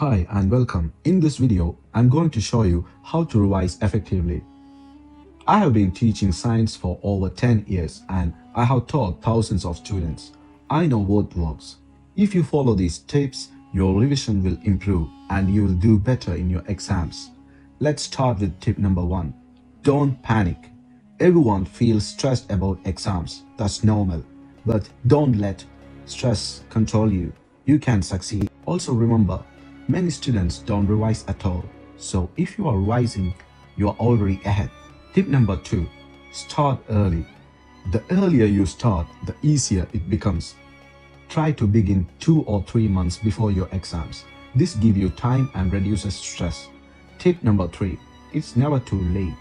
Hi and welcome. In this video, I'm going to show you how to revise effectively. I have been teaching science for over 10 years and I have taught thousands of students. I know what works. If you follow these tips, your revision will improve and you will do better in your exams. Let's start with tip number 1. Don't panic. Everyone feels stressed about exams. That's normal. But don't let stress control you. You can succeed. Also remember, many students don't revise at all. So if you are revising, you are already ahead. Tip number 2. Start early. The earlier you start, the easier it becomes. Try to begin 2 or 3 months before your exams. This gives you time and reduces stress. Tip number 3. It's never too late.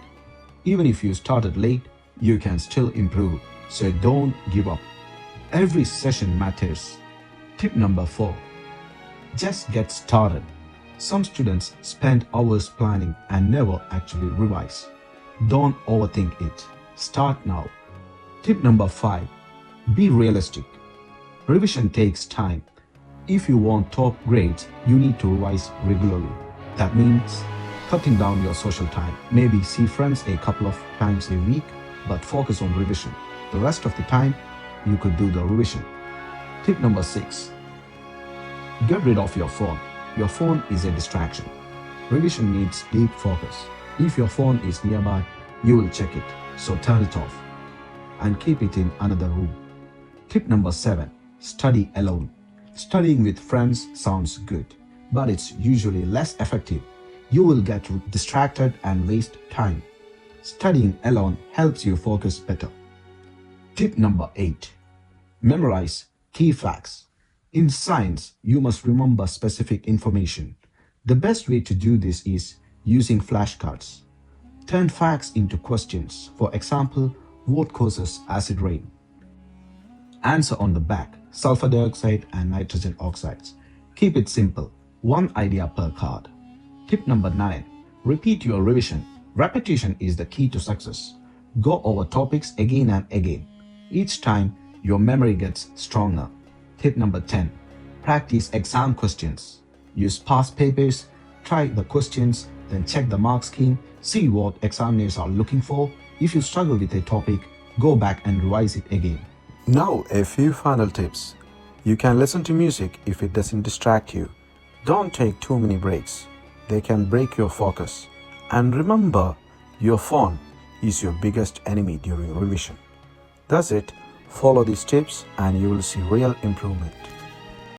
Even if you started late, you can still improve. So don't give up. Every session matters. Tip number 4. Just get started. Some students spend hours planning and never actually revise. Don't overthink it. Start now. Tip number 5. Be realistic. Revision takes time. If you want top grades, you need to revise regularly. That means cutting down your social time. Maybe see friends a couple of times a week, but focus on revision. The rest of the time, you could do the revision. Tip number 6. Get rid of your phone. Your phone is a distraction. Revision needs deep focus. If your phone is nearby, you will check it. So turn it off and keep it in another room. Tip number 7. Study alone. Studying with friends sounds good, but it's usually less effective. You will get distracted and waste time. Studying alone helps you focus better. Tip number 8. Memorize key facts. In science, you must remember specific information. The best way to do this is using flashcards. Turn facts into questions. For example, what causes acid rain? Answer on the back: sulfur dioxide and nitrogen oxides. Keep it simple. One idea per card. Tip number 9. Repeat your revision. Repetition is the key to success. Go over topics again and again. Each time, your memory gets stronger. Tip number 10. Practice exam questions. Use past papers, try the questions, then check the mark scheme, see what examiners are looking for. If you struggle with a topic, go back and revise it again. Now a few final tips. You can listen to music if it doesn't distract you. Don't take too many breaks. They can break your focus. And remember, your phone is your biggest enemy during revision. That's it. Follow these tips and you will see real improvement.